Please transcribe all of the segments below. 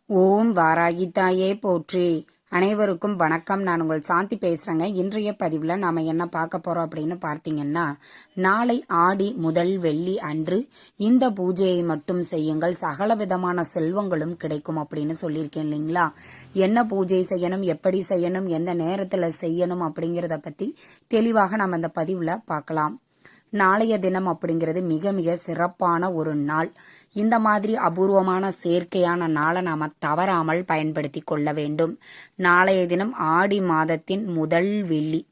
ஓம் வாராகி தாயே போற்றி. அனைவருக்கும் வணக்கம். நான் உங்கள் சாந்தி பேசுகிறேங்க. இன்றைய பதிவில் நாம் என்ன பார்க்க போகிறோம் அப்படின்னு பார்த்தீங்கன்னா, நாளை ஆடி முதல் வெள்ளி அன்று இந்த பூஜையை மட்டும் செய்யுங்கள், சகல விதமான செல்வங்களும் கிடைக்கும் அப்படின்னு சொல்லியிருக்கேன் இல்லைங்களா? என்ன பூஜை செய்யணும், எப்படி செய்யணும், எந்த நேரத்தில் செய்யணும் அப்படிங்கிறத பற்றி தெளிவாக நம்ம இந்த பதிவில் பார்க்கலாம். நாளைய தினம் அப்படிங்கிறது மிக மிக சிறப்பான ஒரு நாள். இந்த மாதிரி அபூர்வமான செயற்கையான நாளை நாம தவறாமல் பயன்படுத்தி கொள்ள வேண்டும். நாளைய தினம் ஆடி மாதத்தின் முதல் வெள்ளி.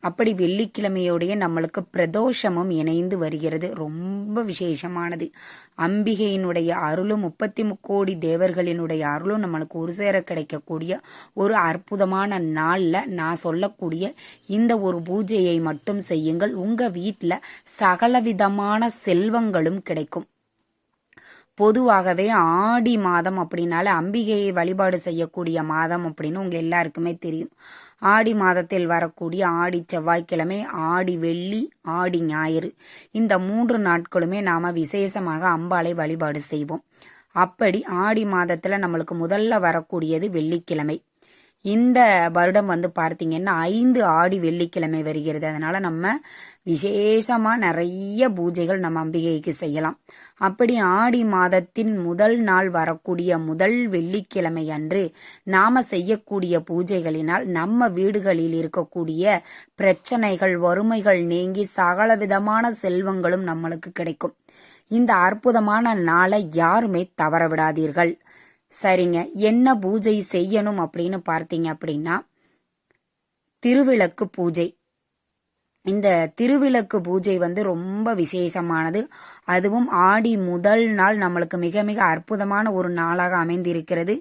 அப்படி வெள்ளிக்கிழமையோடைய நம்மளுக்கு பிரதோஷமும் இணைந்து வருகிறது. ரொம்ப விசேஷமானது. அம்பிகையினுடைய அருளும் 33 தேவர்களினுடைய அருளும் நம்மளுக்கு ஒரு சேர கிடைக்கக்கூடிய ஒரு அற்புதமான நாள்ல நான் சொல்லக்கூடிய இந்த ஒரு பூஜையை மட்டும் செய்யுங்கள். உங்க வீட்டுல சகலவிதமான செல்வங்களும் கிடைக்கும். பொதுவாகவே ஆடி மாதம் அப்படின்னால அம்பிகையை வழிபாடு செய்யக்கூடிய மாதம் அப்படின்னு உங்க எல்லாருக்குமே தெரியும். ஆடி மாதத்தில் வரக்கூடிய ஆடி செவ்வாய்க்கிழமை, ஆடி வெள்ளி, ஆடி ஞாயிறு, இந்த 3 நாட்களுமே நாம விசேஷமாக அம்பாளை வழிபாடு செய்வோம். அப்படி ஆடி மாதத்துல நம்மளுக்கு முதல்ல வரக்கூடியது வெள்ளிக்கிழமை. இந்த வருடம் பார்த்தீங்கன்னா 5 ஆடி வெள்ளிக்கிழமை வருகிறது. அதனால நம்ம விசேஷமா நிறைய பூஜைகள் நம்ம அம்பிகைக்கு செய்யலாம். அப்படி ஆடி மாதத்தின் முதல் நாள் வரக்கூடிய முதல் வெள்ளிக்கிழமை அன்று நாம செய்யக்கூடிய பூஜைகளினால் நம்ம வீடுகளில் இருக்கக்கூடிய பிரச்சனைகள், வறுமைகள் நீங்கி சகல விதமான செல்வங்களும் நம்மளுக்கு கிடைக்கும். இந்த அற்புதமான நாளை யாருமே தவற விடாதீர்கள். சரிங்க, என்ன பூஜை செய்யணும் அப்படின்னு பார்த்தீங்க அப்படின்னா, திருவிளக்கு பூஜை. இந்த திருவிளக்கு பூஜை ரொம்ப விசேஷமானது. அதுவும் ஆடி முதல் நாள் நம்மளுக்கு மிக மிக அற்புதமான ஒரு நாளாக அமைந்திருக்கிறது.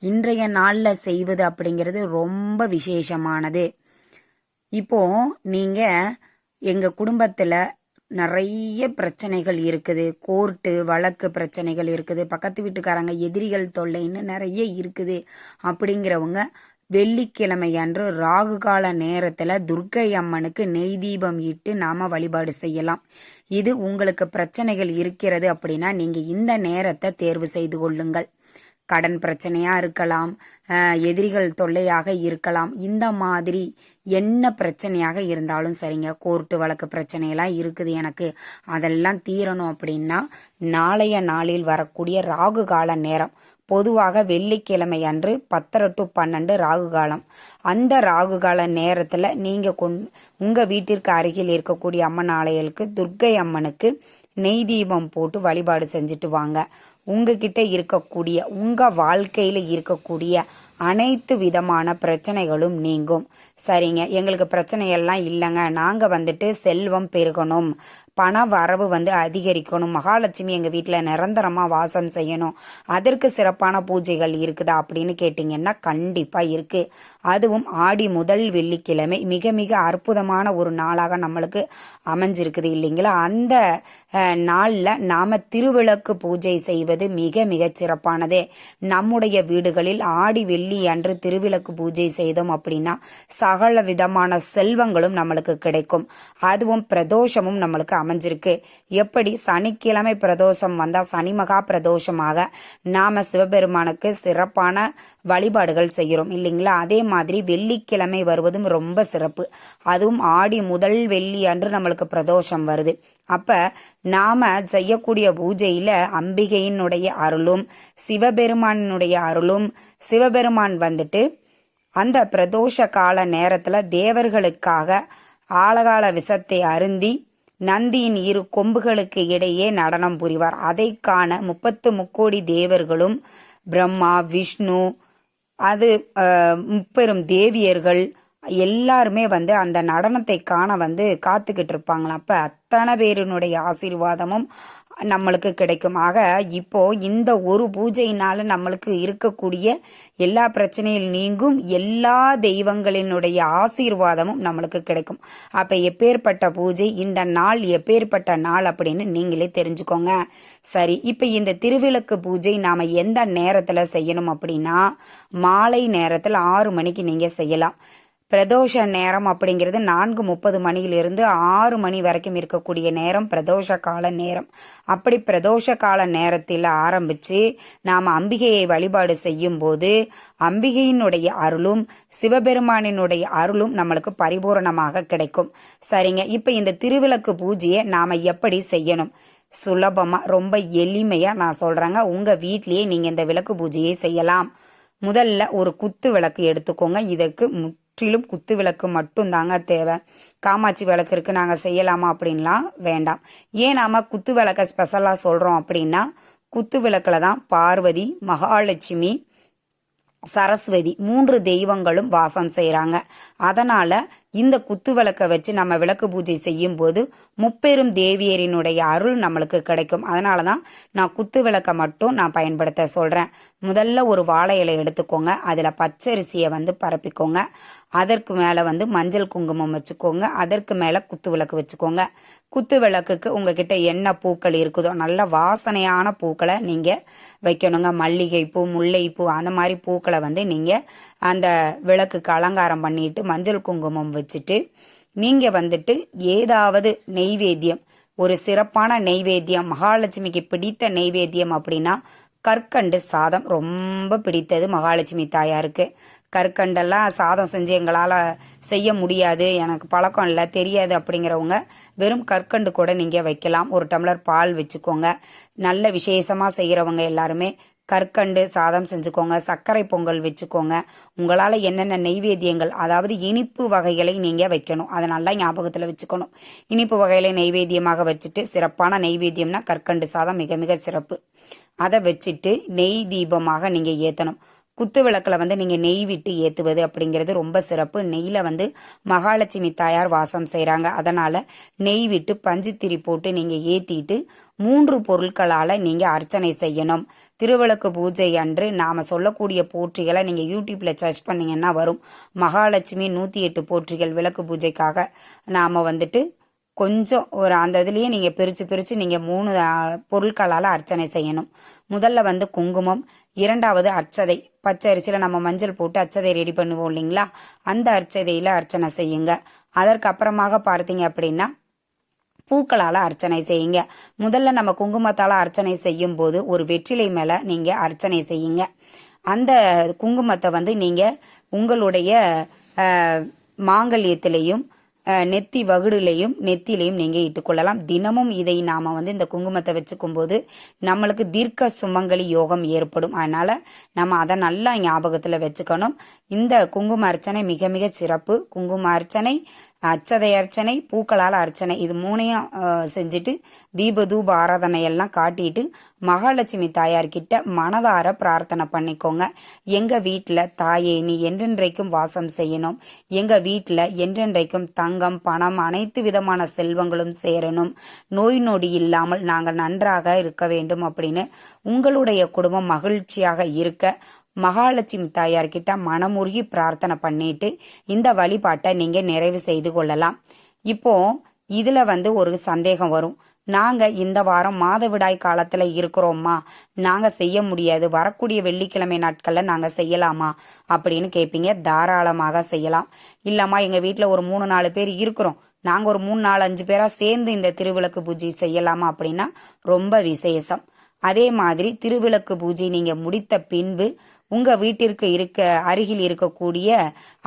இன்றைய நாள்ல செய்வது அப்படிங்கிறது ரொம்ப விசேஷமானது. இப்போ நீங்க எங்க குடும்பத்துல நிறைய பிரச்சனைகள் இருக்குது, கோர்ட்டு வழக்கு பிரச்சனைகள் இருக்குது, பக்கத்து வீட்டுக்காரங்க எதிரிகள் தொல்லைன்னு நிறைய இருக்குது அப்படிங்கிறவங்க வெள்ளிக்கிழமை அன்று ராகு கால நேரத்துல துர்க்கை அம்மனுக்கு நெய் தீபம் இட்டு நாம வழிபாடு செய்யலாம். இது உங்களுக்கு பிரச்சனைகள் இருக்கிறது அப்படின்னா நீங்க இந்த நேரத்தை தேர்வு செய்து கொள்ளுங்கள். கடன் பிரச்சனையா இருக்கலாம், எதிரிகள் தொல்லையாக இருக்கலாம், இந்த மாதிரி என்ன பிரச்சனையாக இருந்தாலும் சரிங்க. கோர்ட்டு வழக்கு பிரச்சனையெல்லாம் இருக்குது எனக்கு, அதெல்லாம் தீரணும் அப்படின்னா நாளைய நாளில் வரக்கூடிய ராகு கால நேரம், பொதுவாக வெள்ளிக்கிழமை அன்று 10 to 12 ராகு காலம். அந்த ராகு கால நேரத்துல நீங்க உங்க வீட்டிற்கு அருகில் இருக்கக்கூடிய அம்மன் ஆலயங்களுக்கு துர்க்கை அம்மனுக்கு நெய் தீபம் போட்டு வழிபாடு செஞ்சுட்டு வாங்க. உங்ககிட்ட இருக்கக்கூடிய உங்க வாழ்க்கையில இருக்கக்கூடிய அனைத்து விதமான பிரச்சனைகளும் நீங்கும். சரிங்க, எங்களுக்கு பிரச்சனையெல்லாம் இல்லைங்க, நாங்க செல்வம் பெருகணும், பண வரவு அதிகரிக்கணும், மகாலட்சுமி எங்க வீட்டுல நிரந்தரமா வாசம் செய்யணும், அதற்கு சிறப்பான பூஜைகள் இருக்குதா அப்படின்னு கேட்டீங்கன்னா கண்டிப்பா இருக்கு. அதுவும் ஆடி முதல் வெள்ளிக்கிழமை மிக மிக அற்புதமான ஒரு நாளாக நம்மளுக்கு அமைஞ்சிருக்குது இல்லைங்களா? அந்த நாள்ல நாம திருவிளக்கு பூஜை செய்வது மிக மிக சிறப்பானதே. நம்முடைய வீடுகளில் ஆடி வெள்ளி அன்று திருவிளக்கு பூஜை செய்தோம் அப்படின்னா சகல விதமான செல்வங்களும் நம்மளுக்கு கிடைக்கும். அதுவும் பிரதோஷமும் நம்மளுக்கு அமைஞ்சிருக்கு. எப்படி சனிக்கிழமை பிரதோஷம் வந்தா சனி மகா பிரதோஷமாக நாம சிவபெருமானுக்கு சிறப்பான வழிபாடுகள் செய்கிறோம் இல்லைங்களா? அதே மாதிரி வெள்ளிக்கிழமை வருவதும் ரொம்ப சிறப்பு. அதுவும் ஆடி முதல் வெள்ளி அன்று நம்மளுக்கு பிரதோஷம் வருது. அப்ப நாம செய்யக்கூடிய பூஜையில அம்பிகையினுடைய அருளும் சிவபெருமானினுடைய அருளும், சிவபெருமான் அந்த பிரதோஷ கால நேரத்துல தேவர்களுக்காக ஆலகால விஷத்தை அருந்தி நந்தியின் 2 கொம்புகளுக்கு இடையே நடனம் புரிவார். அதை காண 33 தேவர்களும், பிரம்மா, விஷ்ணு, அது முப்பெரும் தேவியர்கள் எல்லாருமே அந்த நடனத்தை காண காத்துக்கிட்டு இருப்பாங்களாம். அப்ப அத்தனை பேரினுடைய ஆசீர்வாதமும் நம்மளுக்கு கிடைக்கும். ஆக இப்போ இந்த ஒரு பூஜையினால நம்மளுக்கு இருக்கக்கூடிய எல்லா பிரச்சனையில் நீங்கும், எல்லா தெய்வங்களினுடைய ஆசீர்வாதமும் நம்மளுக்கு கிடைக்கும். அப்ப எப்பேற்பட்ட பூஜை, இந்த நாள் எப்பேற்பட்ட நாள் அப்படின்னு நீங்களே தெரிஞ்சுக்கோங்க. சரி, இப்ப இந்த திருவிளக்கு பூஜை நாம எந்த நேரத்துல செய்யணும் அப்படின்னா மாலை நேரத்துல 6 மணிக்கு நீங்க செய்யலாம். பிரதோஷ நேரம் அப்படிங்கிறது 4:30 மணியிலிருந்து 6 மணி வரைக்கும் இருக்கக்கூடிய நேரம் பிரதோஷ கால நேரம். அப்படி பிரதோஷ கால நேரத்தில் ஆரம்பித்து நாம் அம்பிகையை வழிபாடு செய்யும் போது அம்பிகையினுடைய அருளும் சிவபெருமானினுடைய அருளும் நம்மளுக்கு பரிபூரணமாக கிடைக்கும். சரிங்க, இப்போ இந்த திருவிளக்கு பூஜையை நாம் எப்படி செய்யணும்? சுலபமாக ரொம்ப எளிமையாக நான் சொல்கிறேங்க. உங்கள் வீட்லேயே நீங்கள் இந்த விளக்கு பூஜையை செய்யலாம். முதல்ல ஒரு குத்து விளக்கு எடுத்துக்கோங்க. இதற்கு முற்றிலும் குத்து விளக்கு மட்டும்தாங்க தேவை. காமாட்சி விளக்கு இருக்குது நாங்கள் செய்யலாமா அப்படின்லாம் வேண்டாம். ஏன் நாம் குத்து விளக்கை ஸ்பெஷலாக சொல்கிறோம் அப்படின்னா, குத்து விளக்கில் தான் பார்வதி, மகாலட்சுமி, சரஸ்வதி 3 தெய்வங்களும் வாசம் செய்கிறாங்க. அதனால் இந்த குத்து விளக்கை வச்சு நம்ம விளக்கு பூஜை செய்யும் போது முப்பெரும் தேவியரினுடைய அருள் நம்மளுக்கு கிடைக்கும். அதனால தான் நான் குத்து விளக்கை மட்டும் நான் பயன்படுத்த சொல்கிறேன். முதல்ல ஒரு வாழை இலை எடுத்துக்கோங்க. அதில் பச்சரிசியை பரப்பிக்கோங்க. அதற்கு மேலே மஞ்சள் குங்குமம் வச்சுக்கோங்க. அதற்கு மேலே குத்து விளக்கு வச்சுக்கோங்க. குத்து விளக்குக்கு உங்ககிட்ட என்ன பூக்கள் இருக்குதோ நல்ல வாசனையான பூக்களை நீங்கள் வைக்கணுங்க. மல்லிகைப்பூ, முல்லைப்பூ அந்த மாதிரி பூக்களை நீங்கள் அந்த விளக்குக்கு அலங்காரம் பண்ணிட்டு மஞ்சள் குங்குமம் வச்சுட்டு நீங்கள் ஏதாவது நெய்வேத்தியம், ஒரு சிறப்பான நெய்வேத்தியம், மகாலட்சுமிக்கு பிடித்த நெய்வேத்தியம் அப்படின்னா கற்கண்டு சாதம் ரொம்ப பிடித்தது மகாலட்சுமி தாயாருக்கு. கற்கண்டெல்லாம் சாதம் செஞ்சு எங்களால் செய்ய முடியாது, எனக்கு பழக்கம் இல்லை, தெரியாது அப்படிங்கிறவங்க வெறும் கற்கண்டு கூட நீங்கள் வைக்கலாம். ஒரு டம்ளர் பால் வச்சுக்கோங்க. நல்ல விசேஷமாக செய்கிறவங்க எல்லாருமே கற்கண்டு சாதம் செஞ்சுக்கோங்க. சர்க்கரை பொங்கல் வச்சுக்கோங்க. உங்களால் என்னென்ன நெய்வேத்தியங்கள், அதாவது இனிப்பு வகைகளை நீங்கள் வைக்கணும். அதை நல்லா ஞாபகத்தில் வச்சுக்கணும். இனிப்பு வகைகளை நெய்வேத்தியமாக வச்சுட்டு, சிறப்பான நெய்வேத்தியம்னா கற்கண்டு சாதம் மிக மிக சிறப்பு. அதை வச்சுட்டு நெய் தீபமாக நீங்கள் ஏற்றணும். குத்து விளக்கில் நீங்கள் நெய் விட்டு ஏற்றுவது அப்படிங்கிறது ரொம்ப சிறப்பு. நெய்யில் மகாலட்சுமி தாயார் வாசம் செய்கிறாங்க. அதனால் நெய் விட்டு பஞ்சுத்திரி போட்டு நீங்கள் ஏற்றிட்டு 3 பொருட்களால் நீங்கள் அர்ச்சனை செய்யணும். திருவிளக்கு பூஜை அன்று நாம் சொல்லக்கூடிய போற்றிகளை நீங்கள் யூடியூப்பில் சர்ச் பண்ணிங்கன்னா வரும். மகாலட்சுமி 108 போற்றிகள் விளக்கு பூஜைக்காக நாம் கொஞ்சம் ஒரு அந்த இதுலேயே நீங்கள் பிரித்து நீங்கள் 3 பொருட்களால் அர்ச்சனை செய்யணும். முதல்ல குங்குமம், இரண்டாவது அர்ச்சதை. பச்சை அரிசியில் நம்ம மஞ்சள் போட்டு அர்ச்சதை ரெடி பண்ணுவோம் இல்லைங்களா, அந்த அர்ச்சதையில் அர்ச்சனை செய்யுங்க. அதற்கு அப்புறமாக பார்த்தீங்க அப்படின்னா பூக்களால் அர்ச்சனை செய்யுங்க. முதல்ல நம்ம குங்குமத்தால் அர்ச்சனை செய்யும் போது ஒரு வெற்றிலை மேலே நீங்கள் அர்ச்சனை செய்யுங்க. அந்த குங்குமத்தை நீங்கள் உங்களுடைய மாங்கல்யத்திலையும் நெத்தி வகுடுலையும் நெத்திலையும் நீங்கள் இட்டுக்கொள்ளலாம். தினமும் இதை நாம் இந்த குங்குமத்தை வச்சுக்கும் போது நம்மளுக்கு தீர்க்க சுமங்கலி யோகம் ஏற்படும். அதனால் நம்ம அதை நல்லா ஞாபகத்தில் வச்சுக்கணும். இந்த குங்கும அர்ச்சனை மிக மிக சிறப்பு. குங்கும அர்ச்சனை, அச்சதை அர்ச்சனை, பூக்களால் அர்ச்சனை, இது 3ஐயும் செஞ்சுட்டு தீபதூப ஆராதனையெல்லாம் காட்டிட்டு மகாலட்சுமி தாயார்கிட்ட மனதார பிரார்த்தனை பண்ணிக்கோங்க. எங்கள் வீட்டில் தாயே நீ என்றென்றைக்கும் வாசம் செய்யணும். எங்கள் வீட்டில் என்றென்றைக்கும் தங்கம், பணம், அனைத்து விதமான செல்வங்களும் சேரணும். நோய் நொடி இல்லாமல் நாங்கள் நன்றாக இருக்க வேண்டும் அப்படின்னு உங்களுடைய குடும்பம் மகிழ்ச்சியாக இருக்க மகாலட்சுமி தாயார்கிட்ட மனமுருகி பிரார்த்தனை பண்ணிட்டு இந்த வழிபாட்டை நீங்கள் நிறைவு செய்து கொள்ளலாம். இப்போ இதில் ஒரு சந்தேகம் வரும். நாங்கள் இந்த வாரம் மாதவிடாய் காலத்தில் இருக்கிறோம்மா, நாங்கள் செய்ய முடியாது, வரக்கூடிய வெள்ளிக்கிழமை நாட்களில் நாங்கள் செய்யலாமா அப்படின்னு கேட்பீங்க. தாராளமாக செய்யலாம். இல்லைம்மா எங்கள் வீட்டில் ஒரு 3-4 பேர் இருக்கிறோம், நாங்கள் ஒரு 3-4-5 பேராக சேர்ந்து இந்த திருவிளக்கு பூஜை செய்யலாமா அப்படின்னா ரொம்ப விசேஷம். அதே மாதிரி திருவிளக்கு பூஜை நீங்கள் முடித்த பின்பு உங்கள் வீட்டிற்கு அருகில் இருக்கக்கூடிய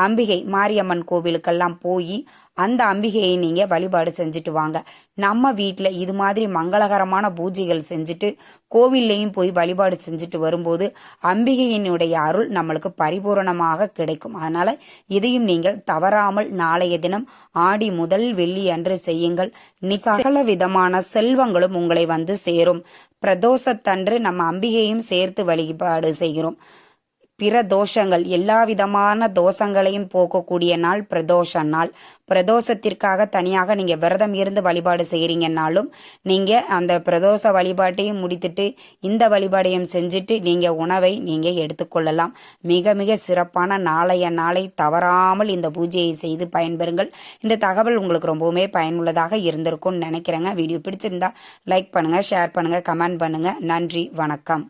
அம்பிகை மாரியம்மன் கோவிலுக்கெல்லாம் போய் அந்த அம்பிகையை நீங்கள் வழிபாடு செஞ்சுட்டு வாங்க. நம்ம வீட்டில் இது மாதிரி மங்களகரமான பூஜைகள் செஞ்சுட்டு கோவில்லையும் போய் வழிபாடு செஞ்சுட்டு வரும்போது அம்பிகையினுடைய அருள் நம்மளுக்கு பரிபூரணமாக கிடைக்கும். அதனால் இதையும் நீங்கள் தவறாமல் நாளைய தினம் ஆடி முதல் வெள்ளி அன்று செய்யுங்கள். சகல விதமான செல்வங்களும் உங்களை சேரும். பிரதோஷத்தன்று நம்ம அம்பிகையும் சேர்த்து வழிபாடு செய்கிறோம். பிற தோஷங்கள், எல்லா விதமான தோஷங்களையும் போக்கக்கூடிய நாள் பிரதோஷ நாள். பிரதோஷத்திற்காக தனியாக நீங்கள் விரதம் இருந்து வழிபாடு செய்கிறீங்கன்னாலும் நீங்கள் அந்த பிரதோஷ வழிபாட்டையும் முடித்துட்டு இந்த வழிபாடையும் செஞ்சுட்டு நீங்கள் உணவை நீங்கள் எடுத்துக்கொள்ளலாம். மிக மிக சிறப்பான நாளை தவறாமல் இந்த பூஜையை செய்து பயன்பெறுங்கள். இந்த தகவல் உங்களுக்கு ரொம்பவுமே பயனுள்ளதாக இருந்திருக்கும்னு நினைக்கிறேங்க. வீடியோ பிடிச்சிருந்தா லைக் பண்ணுங்கள், ஷேர் பண்ணுங்கள், கமெண்ட் பண்ணுங்கள். நன்றி, வணக்கம்.